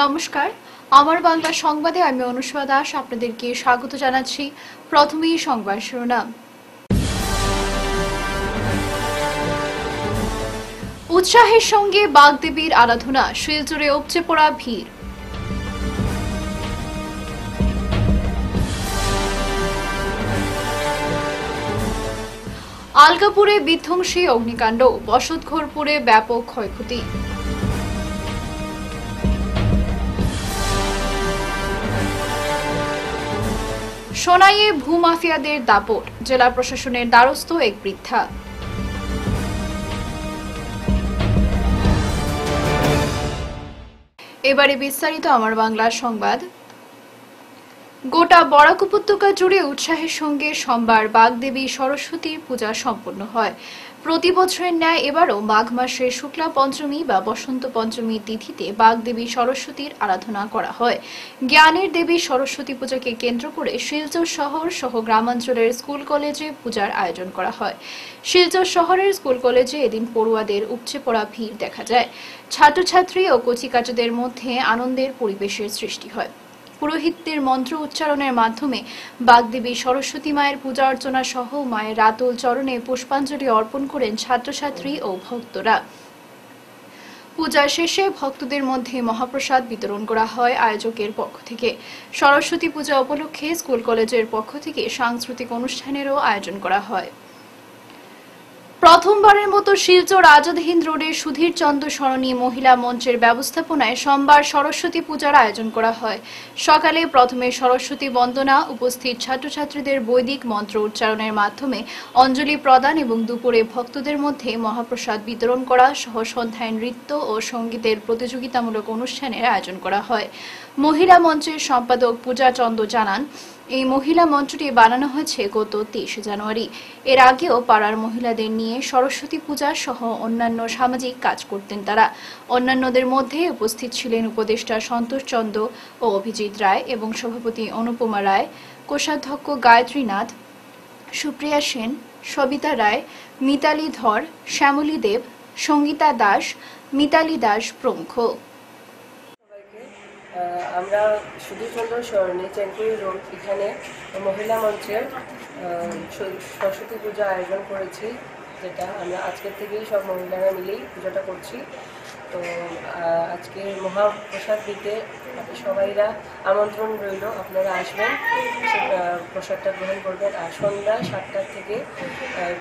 নমস্কার, আমার বাংলা সংবাদে আমি অনুষ্কা দাস আপনাদেরকে স্বাগত জানাচ্ছি। প্রথমেই সংবাদ শিরোনাম। উৎসাহের সঙ্গে বাগদেবীর আরাধনা, শিলচরে উপচে পড়া ভিড়। আলগাপুরে বিধ্বংসী অগ্নিকাণ্ড, বসতঘরপুরে ব্যাপক ক্ষয়ক্ষতি। সোনাইয়ে ভূমাফিয়াদের দাপট, জেলা প্রশাসনের দ্বারস্থ এক বৃদ্ধা। এবারে বিস্তারিত আমার বাংলা সংবাদ। গোটা বরাক উপত্যকা জুড়ে উৎসাহের সঙ্গে সোমবার বাগদেবী সরস্বতীর পূজা সম্পন্ন হয়। প্রতি বছরের ন্যায় এবারও মাঘ মাসের শুক্লা পঞ্চমী বা বসন্ত পঞ্চমী তিথিতে বাগদেবী সরস্বতীর আরাধনা করা হয়। জ্ঞানের দেবী সরস্বতী পূজাকে কেন্দ্র করে শিলচর শহর সহ গ্রামাঞ্চলের স্কুল কলেজে পূজার আয়োজন করা হয়। শিলচর শহরের স্কুল কলেজে এদিন পড়ুয়াদের উপচে পড়া ভিড় দেখা যায়। ছাত্রছাত্রী ও কচিকাচাদের মধ্যে আনন্দের পরিবেশের সৃষ্টি হয়। পুরোহিতদের মন্ত্র উচ্চারণের মাধ্যমে বাগদেবী সরস্বতী মায়ের পূজা অর্চনা সহ মায়ের রাতুল চরণে পুষ্পাঞ্জলি অর্পণ করেন ছাত্রছাত্রী ও ভক্তরা। পূজা শেষে ভক্তদের মধ্যে মহাপ্রসাদ বিতরণ করা হয় আয়োজকের পক্ষ থেকে। সরস্বতী পূজা উপলক্ষে স্কুল কলেজের পক্ষ থেকে সাংস্কৃতিক অনুষ্ঠানেরও আয়োজন করা হয়। প্রথমবারের মতো শিলচর আজাদ হিন্দ রোডের সুধীর চন্দ্র সরণী মহিলা মঞ্চের ব্যবস্থাপনায় সোমবার সরস্বতী পূজার আয়োজন করা হয়। সকালে প্রথমে সরস্বতী বন্দনা, উপস্থিত ছাত্রছাত্রীদের বৈদিক মন্ত্র উচ্চারণের মাধ্যমে অঞ্জলি প্রদান এবং দুপুরে ভক্তদের মধ্যে মহাপ্রসাদ বিতরণ করা সহ সন্ধ্যায় নৃত্য ও সঙ্গীতের প্রতিযোগিতামূলক অনুষ্ঠানের আয়োজন করা হয়। মহিলা মঞ্চের সম্পাদক পূজা চন্দ্র জানান, এই মহিলা মঞ্চটি বানানো হয়েছে গত 23 জানুয়ারি। এর আগেও পাড়ার মহিলাদের নিয়ে সরস্বতী পূজা সহ অন্যান্য সামাজিক কাজ করতেন তারা। অন্যান্যদের মধ্যে উপস্থিত ছিলেন উপদেষ্টা সন্তোষ চন্দ্র ও অভিজিৎ রায় এবং সভাপতি অনুপমা রায়, কোষাধ্যক্ষ গায়ত্রী নাথ, সুপ্রিয়া সেন, সবিতা রায়, মিতালি ধর, শ্যামলী দেব, সঙ্গীতা দাস, মিতালি দাস প্রমুখ। আমরা সুধীরচন্দ্র সরণি চেঙ্কুরি রোড এখানে মহিলা মঞ্চের সরস্বতী পূজা আয়োজন করেছি, যেটা আমরা আজকের থেকেই সব মহিলারা মিলেই পূজাটা করছি। তো আজকে মহাপ্রসাদ দিতে সবাইরা আমন্ত্রণ রইল, আপনারা আসবেন, প্রসাদটা গ্রহণ করবেন। আর সন্ধ্যা 7টা থেকে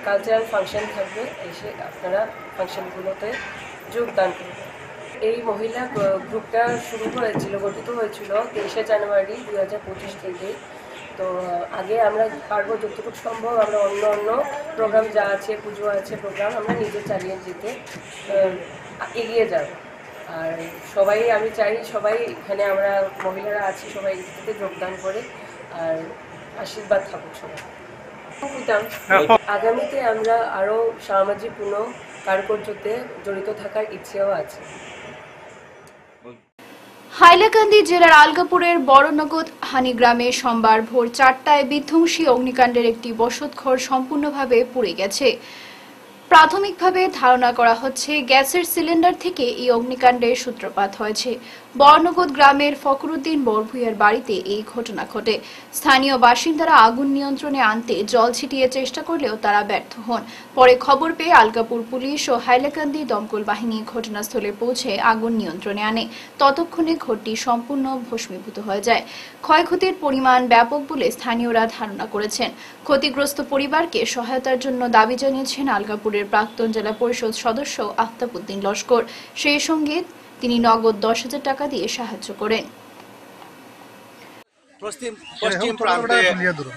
কালচারাল ফাংশন থাকবে, এসে আপনারা ফাংশনগুলোতে যোগদান করবেন। এই মহিলা গ্রুপটা গঠিত হয়েছিল 23 জানুয়ারি 2025 থেকে। তো আগে আমরা পারবো যতটুকু সম্ভব আমরা অন্য প্রোগ্রাম যা আছে, পুজো আছে প্রোগ্রাম, আমরা নিজে চালিয়ে যেতে এগিয়ে যাব। আর আমি চাই সবাই এখানে আমরা মহিলারা আছি, সবাই এতে যোগদান করে আর আশীর্বাদ থাকুক সবাই। আগামীতে আমরা আরও সামাজিক কোনো কার্যক্রমে জড়িত থাকার ইচ্ছেও আছে। হাইলাকান্দি জেলার আলগাপুরের বড়নগদ হানি গ্রামে সোমবার ভোর 4টায় বিধ্বংসী অগ্নিকাণ্ডের একটি বসতঘর সম্পূর্ণভাবে পুড়ে গেছে। প্রাথমিকভাবে ধারণা করা হচ্ছে গ্যাসের সিলিন্ডার থেকে এই অগ্নিকাণ্ডের সূত্রপাত হয়েছে। বর্ণগদ গ্রামের ফখরুদ্দিন বরভুইয়ার বাড়িতে এই ঘটনা ঘটে। স্থানীয় বাসিন্দারা আগুন নিয়ন্ত্রণে আনতে জল ছিটিয়ে চেষ্টা করলেও তারা ব্যর্থ হন। পরে খবর পেয়ে আলগাপুর পুলিশ ও হাইলাকান্দি দমকল বাহিনী ঘটনাস্থলে পৌঁছে আগুন নিয়ন্ত্রণে আনে। ততক্ষণে ঘরটি সম্পূর্ণ ভস্মীভূত হয়ে যায়। ক্ষয়ক্ষতির পরিমাণ ব্যাপক বলে স্থানীয়রা ধারণা করেছেন। ক্ষতিগ্রস্ত পরিবারকে সহায়তার জন্য দাবি জানিয়েছেন আলগাপুরের প্রাক্তন জেলা পরিষদ সদস্য আফতাবউদ্দিন লস্কর। সেই সঙ্গে তিনি নগদ 10,000 টাকা দিয়ে সাহায্য করেন। পশ্চিম প্রান্তে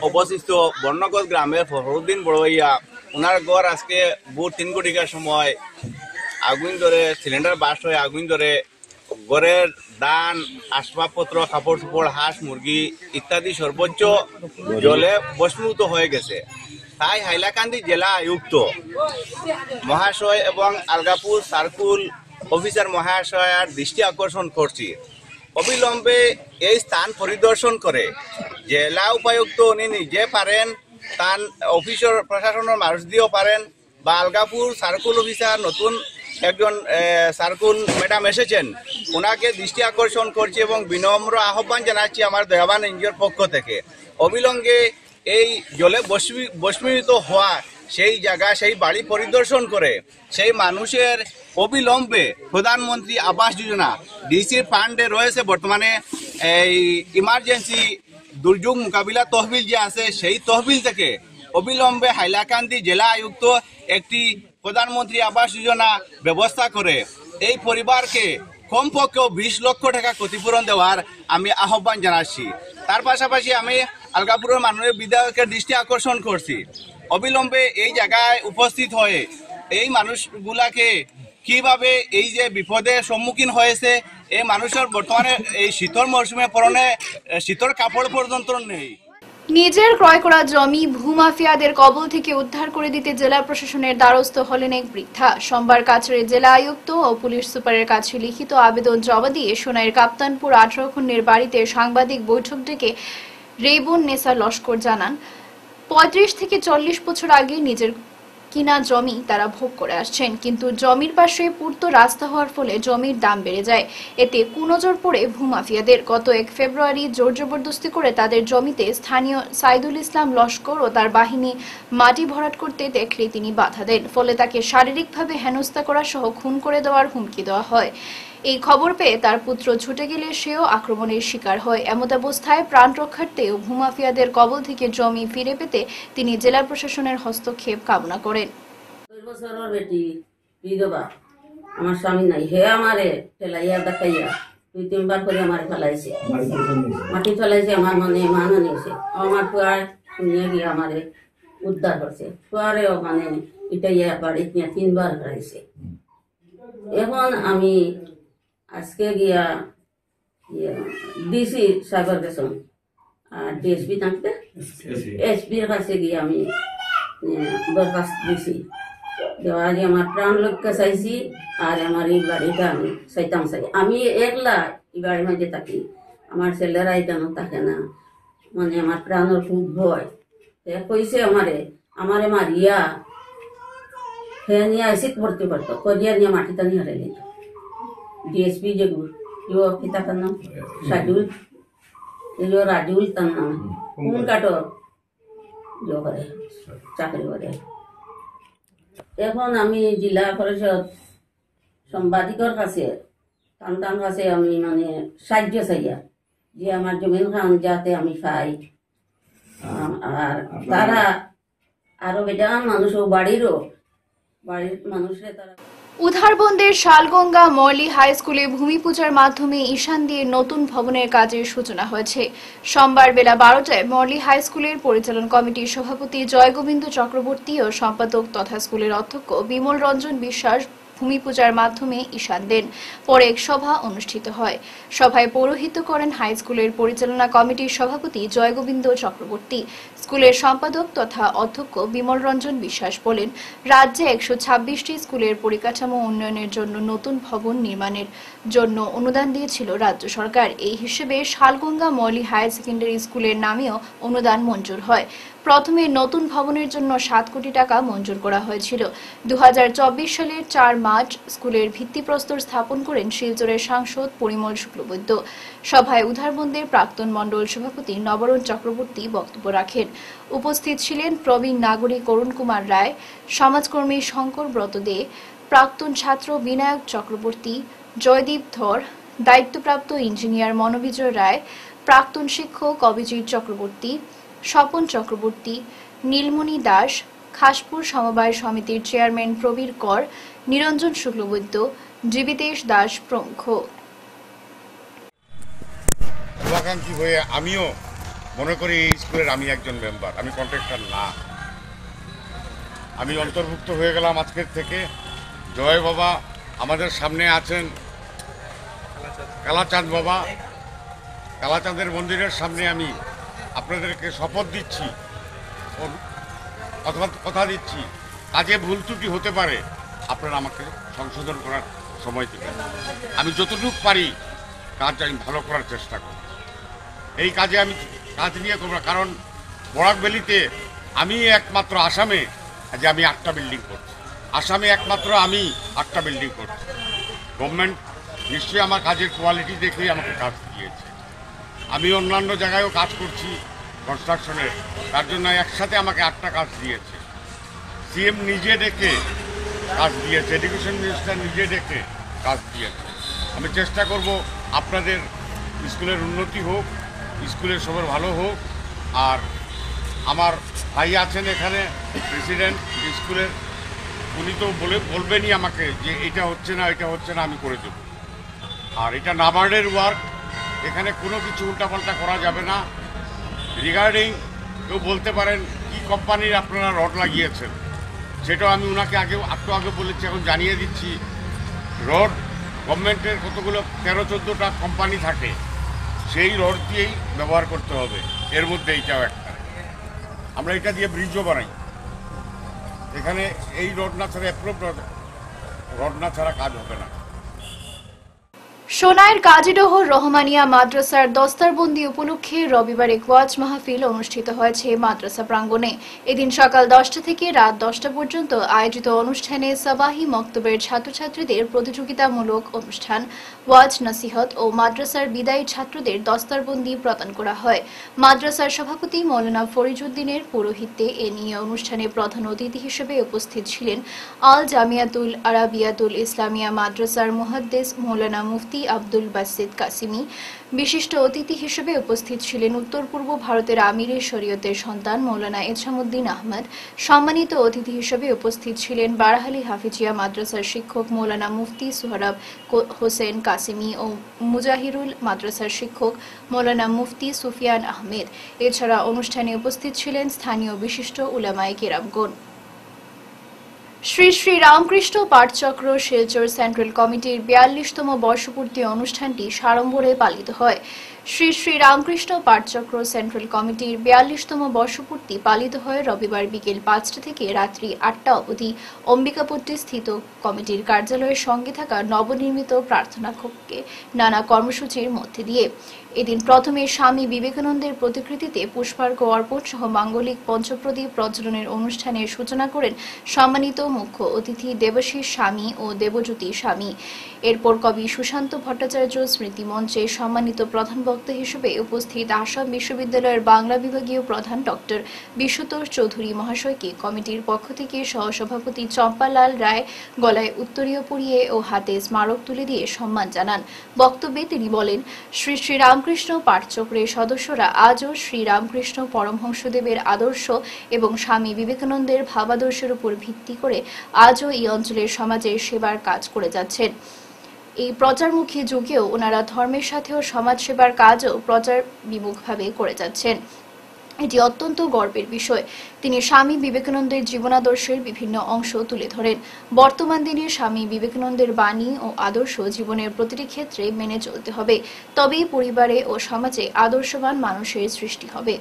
অবস্থিত বর্ণগদ গ্রামের ফখরুদ্দিন বড়ভাইয়া, ওনার ঘর আজকে ভোর 3 ঘটিকার সময় আগুন ধরে, সিলিন্ডার বাস্ট হয়ে আগুন ধরে ঘরের ধান, আসবাবপত্র, কাপড় চোপড়, হাঁস মুরগি ইত্যাদি সর্বোচ্চ জলে ভস্মীভূত হয়ে গেছে। তাই হাইলাকান্দি জেলা আয়ুক্ত মহাশয় এবং আলগাপুর সার্কুল অফিসার মহাশয়ার দৃষ্টি আকর্ষণ করছি, অবিলম্বে এই স্থান পরিদর্শন করে জেলা উপায়ুক্ত উনি নিজে পারেন, তার অফিসের প্রশাসনের মানুষ দিয়েও পারেন, বা আলগাপুর সার্কুল অফিসার নতুন একজন সার্কুল ম্যাডাম এসেছেন, ওনাকে দৃষ্টি আকর্ষণ করছি এবং বিনম্র আহ্বান জানাচ্ছি আমার দয়াবান এনজিওর পক্ষ থেকে অবিলম্বে এই জলে বস্মীভূত হওয়া সেই জায়গা, সেই বাড়ি পরিদর্শন করে সেই মানুষের অবিলম্বে প্রধানমন্ত্রী আবাস যোজনা ডিসি ফান্ডে রয়েছে বর্তমানে এই ইমার্জেন্সি দুর্যোগ মোকাবিলা তহবিল যে আছে সেই তহবিল থেকে অবিলম্বে হাইলাকান্দি জেলা আয়ুক্ত একটি প্রধানমন্ত্রী আবাস যোজনা ব্যবস্থা করে এই পরিবারকে কমপক্ষে 20 লক্ষ টাকা ক্ষতিপূরণ দেওয়ার আমি আহ্বান জানাচ্ছি। তার পাশাপাশি আমি আলগাপুরের মাননীয় বিধায়কের দৃষ্টি আকর্ষণ করছি অবিলম্বে এই জায়গায় উপস্থিত হয়ে এই মানুষগুলাকে কিভাবে এই যে বিপদের সম্মুখীন হয়েছে, এই মানুষের বর্তমানে এই শীতল মৌসুমে পরনে শীতল কাপড় পর্যন্ত নেই। নিজের ক্রয় করা জমি ভূমাফিয়াদের কবল থেকে উদ্ধার করে দিতে জেলা প্রশাসনের দ্বারস্থ হলেন এক বৃদ্ধা। সোমবার কাছাড়ে জেলা আয়ুক্ত ও পুলিশ সুপারের কাছে লিখিত আবেদন জমা দিয়ে সোনাইয়ের কাপ্তানপুর 18 খন্ডের বাড়িতে সাংবাদিক বৈঠক ডেকে রেবুন নেসা লস্কর জানান 35 থেকে 40 বছর আগে নিজের কিনা জমি তারা ভোগ করে আসছেন, কিন্তু জমির পাশে পূর্ত রাস্তা হওয়ার ফলে জমির দাম বেড়ে যায়। এতে কুনজর পড়ে ভূমাফিয়াদের। গত 1 ফেব্রুয়ারি জোর জবরদস্তি করে তাদের জমিতে স্থানীয় সাইদুল ইসলাম লস্কর ও তার বাহিনী মাটি ভরাট করতে দেখলে তিনি বাধা দেন, ফলে তাকে শারীরিকভাবে হেনস্থা করা সহ খুন করে দেওয়ার হুমকি দেওয়া হয়। এই খবর পেয়ে তার পুত্র ছুটে গেলে সেও আক্রমণের শিকার হয়। এমতাবস্থায় প্রাণ রক্ষার্থে ও ভূমাফিয়াদের কবল থেকে জমি ফিরে পেতে তিনি জেলা প্রশাসনের হস্তক্ষেপ কামনা করেন। 2 বছরের বেটি বিধবা, আমার স্বামী নাই, হে আমারে ঠেলাইয়া দেখাইয়া 2-3 বার করে আমার ফেলাইছে, মাটি ফেলাইছে, আমার মনে মান আনিয়েছে। আমার ফুয়ার শুনিয়ে গিয়ে আমারে উদ্ধার করছে। ফুয়ারেও মানে ইটাইয়া বাড়িতে নিয়ে 3 বার ফেলাইছে। এখন আমি আজকে গিয়া ডিসি সাহেবের কাছে আর ডিএসপি থাকতে এসপির কাছে গিয়ে আমি দরখাস্ত দিছি। দেওয়ার আগে আমার প্রাণ রক্ষা চাইছি আর আমার এই বাড়িটা আমি চাইতাম চাই। আমি একলা এই বাড়ির মাঝে থাকি, আমার ছেলেরা এখানে থাকে না, মানে আমার প্রাণের খুব ভয়। কইছে আমারে মারিয়া হে নিয়ে আসিত ভর্তি করতো, করিয়া নিয়ে মাটিটা নিয়ে হারাই নিত। ডিএসপি যে পিতা তার নাম সাজুল, রাজুল তার নাম, কোন কাটো করে চাকরি করে। এখন আমি জেলা পরিষদ সাংবাদিকর কাছে টান কাছে আমি মানে সাহায্য চাইয়া যে আমার জমিন খান যাতে আমি পাই। আর তারা আরো বেজান মানুষ বাড়ির মানুষে তারা উধারবন্দের শালগঙ্গা মর্লি হাই স্কুলে ভূমি পূজার মাধ্যমে ঈশান দিয়ে নতুন ভবনের কাজের সূচনা হয়েছে। সোমবার বেলা 12টায় মর্লি হাই স্কুলের পরিচালন কমিটির সভাপতি জয়গোবিন্দ চক্রবর্তী ও সম্পাদক তথা স্কুলের অধ্যক্ষ বিমল রঞ্জন বিশ্বাস ভূমি পূজার মাধ্যমে ঈশান দেন। পরে এক সভা অনুষ্ঠিত হয়। সভায় পৌরোহিত্য করেন হাই স্কুলের পরিচালনা কমিটির সভাপতি জয়গোবিন্দ চক্রবর্তী। স্কুলের সম্পাদক তথা অধ্যক্ষ বিমল রঞ্জন বিশ্বাস বলেন, রাজ্যে 126টি স্কুলের পরিকাঠামো উন্নয়নের জন্য নতুন ভবন নির্মাণের জন্য অনুদান দিয়েছিল রাজ্য সরকার। এই হিসেবে শালগঙ্গা মর্লি হায়ার সেকেন্ডারি স্কুলের নামেও অনুদান মঞ্জুর হয়। প্রথমে নতুন ভবনের জন্য 7 কোটি টাকা মঞ্জুর করা হয়েছিল। 2024 সালের 4 মার্চ স্কুলের ভিত্তিপ্রস্তর স্থাপন করেন শিলচরের সাংসদ পরিমল শুক্লবৈদ্য। সভায় উধারবন্দের প্রাক্তন মণ্ডল সভাপতি নবরণ চক্রবর্তী বক্তব্য রাখেন। উপস্থিত ছিলেন প্রবীণ নাগরিক অরুণ কুমার রায়, সমাজকর্মী শঙ্কর ব্রত দে, প্রাক্তন ছাত্র বিনায়ক চক্রবর্তী, জয়দীপ ধর, দায়িত্বপ্রাপ্ত ইঞ্জিনিয়ার মনোবিজয় রায়, প্রাক্তন শিক্ষক অভিজিৎ চক্রবর্তী, স্বপন চক্রবর্তী, নীলমণি দাস, খাসপুর সমবায় সমিতির চেয়ারম্যান প্রবীর কর, নিরঞ্জন শুক্লবৈদ্য, জীবিতেশ দাস প্রমুখ। শুভাকাঙ্ক্ষী হয়ে আমিও মনে করি এই স্কুলের আমি একজন মেম্বার, আমি কন্ট্রাক্টর না। আমি অন্তর্ভুক্ত হয়ে গেলাম আজকের থেকে। জয় বাবা আমাদের সামনে আছেন, কালাচাঁদ বাবা, কালাচাঁদের মন্দিরের সামনে আমি আপনাদেরকে শপথ দিচ্ছি, কথা দিচ্ছি, কাজে ভুল ত্রুটি হতে পারে, আপনারা আমাকে সংশোধন করার সময় দেবেন। আমি যতটুকু পারি কাজ আমি ভালো করার চেষ্টা করব। এই কাজে আমি কাজ নিয়ে করব, কারণ বরাক ভ্যালিতে আমি একমাত্র আসামে যে আমি 8টা বিল্ডিং করছি। আসামে একমাত্র আমি 8টা বিল্ডিং করছি। গভর্নমেন্ট নিশ্চয়ই আমার কাজের কোয়ালিটি দেখেই আমাকে কাজ দিয়েছে। আমি অন্যান্য জায়গায়ও কাজ করছি কনস্ট্রাকশনের, তার জন্য একসাথে আমাকে 8টা কাজ দিয়েছে। সিএম নিজে ডেকে কাজ দিয়েছে, এডুকেশন মিনিস্টার নিজে ডেকে কাজ দিয়েছে। আমি চেষ্টা করব আপনাদের স্কুলের উন্নতি হোক, স্কুলের সবার ভালো হোক। আর আমার ভাই আছেন এখানে প্রেসিডেন্ট স্কুলের, উনি তো বলবেনই আমাকে যে এটা হচ্ছে না এটা হচ্ছে না, আমি করে দেব। আর এটা নাবার্ডের ওয়ার্ক, এখানে কোনো কিছু উল্টাপাল্টা করা যাবে না। রিগার্ডিং কেউ বলতে পারেন কি কোম্পানির আপনারা রড লাগিয়েছেন, সেটাও আমি ওনাকে একটু আগে বলেছি, এখন জানিয়ে দিচ্ছি। রড গভর্নমেন্টের কতগুলো 13-14টা কোম্পানি থাকে, সেই রড দিয়েই ব্যবহার করতে হবে। এর মধ্যে এইটাও একটা, আমরা এটা দিয়ে ব্রিজও বানাই। এখানে এই রড না ছাড়া রড না ছাড়া কাজ হবে না। সোনাইয়ের কাজীডোহর রহমানিয়া মাদ্রাসার দস্তারবন্দি উপলক্ষে রবিবার এক ওয়াজ মাহফিল অনুষ্ঠিত হয়েছে মাদ্রাসা প্রাঙ্গণে। এদিন সকাল 10টা থেকে রাত 10টা পর্যন্ত আয়োজিত অনুষ্ঠানে সাবাহি মক্তবের ছাত্রছাত্রীদের প্রতিযোগিতামূলক অনুষ্ঠান, ওয়াজ নসিহত ও মাদ্রাসার বিদায়ী ছাত্রদের দস্তারবন্দি প্রদান করা হয়। মাদ্রাসার সভাপতি মৌলানা ফরিজউদ্দিনের পৌরোহিত্যে এ নিয়ে অনুষ্ঠানে প্রধান অতিথি হিসেবে উপস্থিত ছিলেন আল জামিয়াতুল আরাবিয়াতুল ইসলামিয়া মাদ্রাসার মুহাদ্দিস মৌলানা মুফতি আব্দুল বাসিত কাসিমি। বিশিষ্ট অতিথি হিসেবে উপস্থিত ছিলেন উত্তর পূর্ব ভারতের আমিরে শরীয়তের সন্তান মৌলানা এছামউদ্দিন আহমদ। সম্মানিত অতিথি হিসেবে উপস্থিত ছিলেন বারাহালি হাফিজিয়া মাদ্রাসার শিক্ষক মৌলানা মুফতি সোহরাব হোসেন কাসিমি ও মুজাহিরুল মাদ্রাসার শিক্ষক মৌলানা মুফতি সুফিয়ান আহমেদ। এছাড়া অনুষ্ঠানে উপস্থিত ছিলেন স্থানীয় বিশিষ্ট উলামায়ে কেরামগণ। শ্রী শ্রী রামকৃষ্ণ পাঠচক্র শিলচর সেন্ট্রাল কমিটির 42তম বর্ষপূর্তি অনুষ্ঠানটি সাড়ম্বরে পালিত হয়। শ্রী শ্রী রামকৃষ্ণ পাঠচক্র সেন্ট্রাল কমিটির 42তম বর্ষপূর্তি পালিত হয় রবিবার বিকেল 5টা থেকে রাত্রি 8টা অবধি অম্বিকাপট্টি স্থিত কমিটির কার্যালয়ের সঙ্গে থাকা নবনির্মিত প্রার্থনা কক্ষে নানা কর্মসূচির মধ্যে দিয়ে। এদিন প্রথমে স্বামী বিবেকানন্দের প্রতিকৃতিতে পুষ্পার্ঘ্য অর্পণ সহ মাঙ্গলিক পঞ্চপ্রদীপ প্রজ্বলনের অনুষ্ঠানের সূচনা করেন সম্মানিত মুখ্য অতিথি দেবাশিস স্বামী ও দেবজ্যোতি স্বামী। এরপর কবি সুশান্ত ভট্টাচার্য স্মৃতি মঞ্চে সম্মানিত প্রধান বক্তা হিসেবে উপস্থিত আসাম বিশ্ববিদ্যালয়ের বাংলা বিভাগীয় প্রধান ডক্টর বিশ্বতোষ চৌধুরী মহাশয়কে কমিটির পক্ষ থেকে সহসভাপতি চম্পালাল রায় গলায় উত্তরীয় পরিয়ে ও হাতে স্মারক তুলে দিয়ে সম্মান জানান। বক্তব্যে তিনি বলেন, শ্রী শ্রী রামকৃষ্ণ পাঠচক্রের সদস্যরা আজও শ্রী রামকৃষ্ণ পরমহংসদেবের আদর্শ এবং স্বামী বিবেকানন্দের ভাবাদর্শের উপর ভিত্তি করে আজও এই অঞ্চলের সমাজের সেবার কাজ করে যাচ্ছেন। এই প্রচারমুখী যুগেও ওনারা ধর্মের সাথেও সমাজ সেবার কাজও প্রচার বিমুখভাবে করে যাচ্ছেন। এটি অত্যন্ত গর্বের বিষয়। তিনি স্বামী বিবেকানন্দের জীবনাদর্শের বিভিন্ন অংশ তুলে ধরেন। বর্তমান দিনে স্বামী বিবেকানন্দের বাণী ও আদর্শ জীবনের প্রতিটি ক্ষেত্রে মেনে চলতে হবে, তবেই পরিবারে ও সমাজে আদর্শবান মানুষের সৃষ্টি হবে।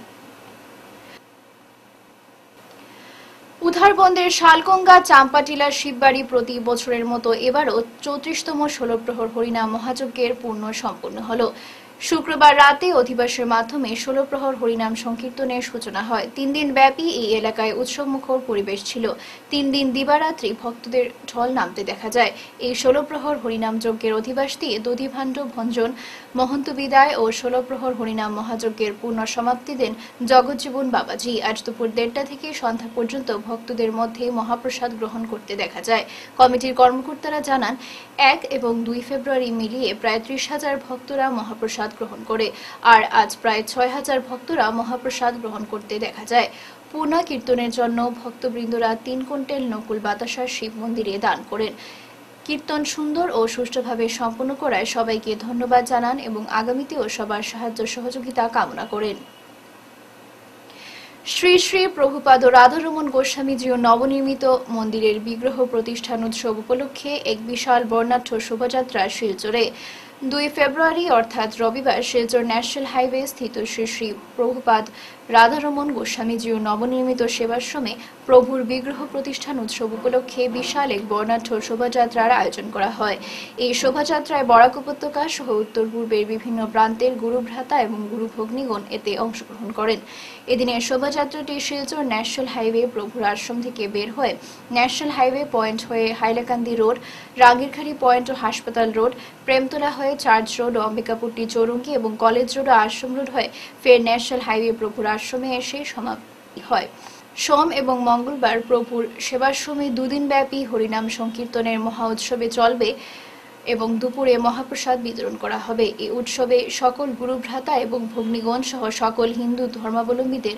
উধারবন্দের শালগঙ্গা চাম্পাটিলা শিববাড়ি প্রতি বছরের মতো এবারও 34তম 16 প্রহর হরিনাম মহাযজ্ঞের পূর্ণ সম্পন্ন হল। শুক্রবার রাতে অধিবাসের মাধ্যমে 16 প্রহর হরিনাম সংকীর্তনের সূচনা হয়। 3 দিন ব্যাপী এই এলাকায় উৎসবমুখর পরিবেশ ছিল। 3 দিন দিবারাত্রি ভক্তদের ঢল নামতে দেখা যায়। এই 16 প্রহর হরিনাম যজ্ঞের অধিবাস দিয়ে দধিভাণ্ড ভঞ্জন, মহন্ত বিদায় ও 16 প্রহর হরিনাম মহাযজ্ঞের পূর্ণ সমাপ্তি দেন জগজ্জীবন বাবাজি। আজ দুপুর 1:30 থেকে সন্ধ্যা পর্যন্ত ভক্তদের মধ্যে মহাপ্রসাদ গ্রহণ করতে দেখা যায়। কমিটির কর্মকর্তারা জানান, 1 এবং 2 ফেব্রুয়ারি মিলিয়ে প্রায় 30,000 ভক্তরা মহাপ্রসাদ গ্রহণ করে, আর আজ প্রায় 6,000 ভক্তরা মহাপ্রসাদ গ্রহণ করতে দেখা যায়। পূর্ণ কীর্তনের জন্য ভক্তবৃন্দরা 3 কুইন্টাল নকুল বাতাসা শিব মন্দিরে দান করেন। কীর্তন সুন্দর ও সুষ্ঠুভাবে সম্পন্ন করায় সবাইকে ধন্যবাদ জানান এবং আগামীতেও সবার সাহায্য সহযোগিতা কামনা করেন। শ্রী শ্রী প্রভুপাদ রাধারমণ গোস্বামীজিও নবনির্মিত মন্দিরের বিগ্রহ প্রতিষ্ঠান উৎসব উপলক্ষে এক বিশাল বর্ণাঢ্য শোভাযাত্রা শিলচরে 2 ফেব্রুয়ারি অর্থাৎ রবিবার শিলচর ন্যাশনাল হাইওয়ে স্থিত শ্রী শ্রী প্রভুপাদ রাধারমণ গোস্বামীজি ও নবনির্মিত সেবাশ্রমে প্রভুর বিগ্রহ প্রতিষ্ঠান উৎসব উপলক্ষে বিশাল এক বর্ণাঢ্য শোভাযাত্রার আয়োজন করা হয়। এই শোভাযাত্রায় বরাক উপত্যকা সহ উত্তর পূর্বের বিভিন্ন প্রান্তের গুরুভ্রাতা এবং গুরুভগ্নীগণ এতে অংশগ্রহণ করেন। এদিনের শোভাযাত্রাটি শিলচর ন্যাশনাল হাইওয়ে প্রভুর আশ্রম থেকে বের হয়ে ন্যাশনাল হাইওয়ে পয়েন্ট হয়ে হাইলাকান্দি রোড, রাগিরখাড়ি পয়েন্ট ও হাসপাতাল রোড, প্রেমতলা হয়ে চার্চ রোড ও অম্বিকাপুট্টি চৌরঙ্গি এবং কলেজ রোড ও আশ্রম রোড হয়ে ফের ন্যাশনাল হাইওয়ে প্রভুর আশ্রমে এসে সমাপ্তি হয়। সোম এবং মঙ্গলবার প্রভুর সেবাশ্রমে 2 দিনব্যাপী হরিনাম সংকীর্তনের মহা উৎসবে চলবে এবং দুপুরে মহাপ্রসাদ বিতরণ করা হবে। এই উৎসবে সকল গুরুভ্রাতা এবং ভগ্নীগণ সহ সকল হিন্দু ধর্মাবলম্বীদের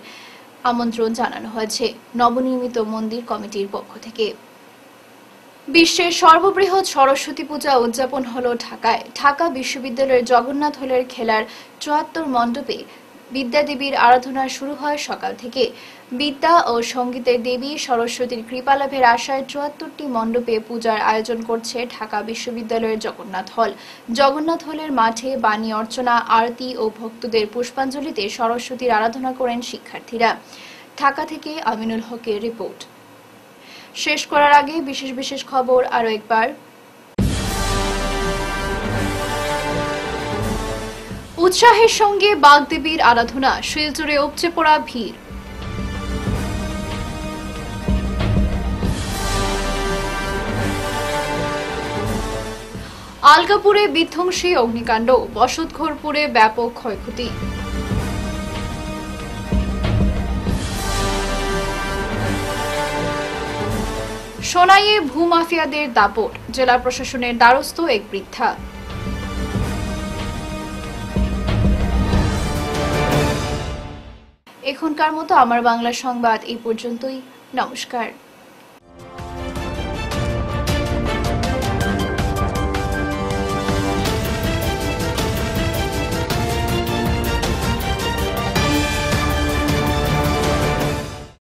আমন্ত্রণ জানানো হয়েছে নবনির্মিত মন্দির কমিটির পক্ষ থেকে। বিশ্বের সর্ববৃহৎ সরস্বতী পূজা উদযাপন হলো ঢাকায়। ঢাকা বিশ্ববিদ্যালয়ের জগন্নাথ হলের খেলার 74 মণ্ডপে বিদ্যাদেবীর আরাধনা শুরু হয় সকাল থেকে। বিদ্যা ও সঙ্গীতের দেবী সরস্বতীর কৃপালাভের আশায় 74টি মণ্ডপে পূজার আয়োজন করছে ঢাকা বিশ্ববিদ্যালয়ের জগন্নাথ হল। জগন্নাথ হলের মাঠে বাণী অর্চনা, আরতি ও ভক্তদের পুষ্পাঞ্জলিতে সরস্বতীর আরাধনা করেন শিক্ষার্থীরা। ঢাকা থেকে আমিনুল হকের রিপোর্ট। শেষ করার আগে বিশেষ খবর আরো একবার। উৎসাহের সঙ্গে বাগদেবীর আরাধনা, শিলচরে উপচে পড়া ভিড়। আলগাপুরে বিধ্বংসী অগ্নিকাণ্ড, বসতঘরপুরে ব্যাপক ক্ষয়ক্ষতি। সোনাইয়ে ভূমাফিয়াদের দাপট, জেলা প্রশাসনের দ্বারস্থ এক বৃদ্ধা। এখনকার মতো আমার বাংলা সংবাদ এই পর্যন্তই। নমস্কার।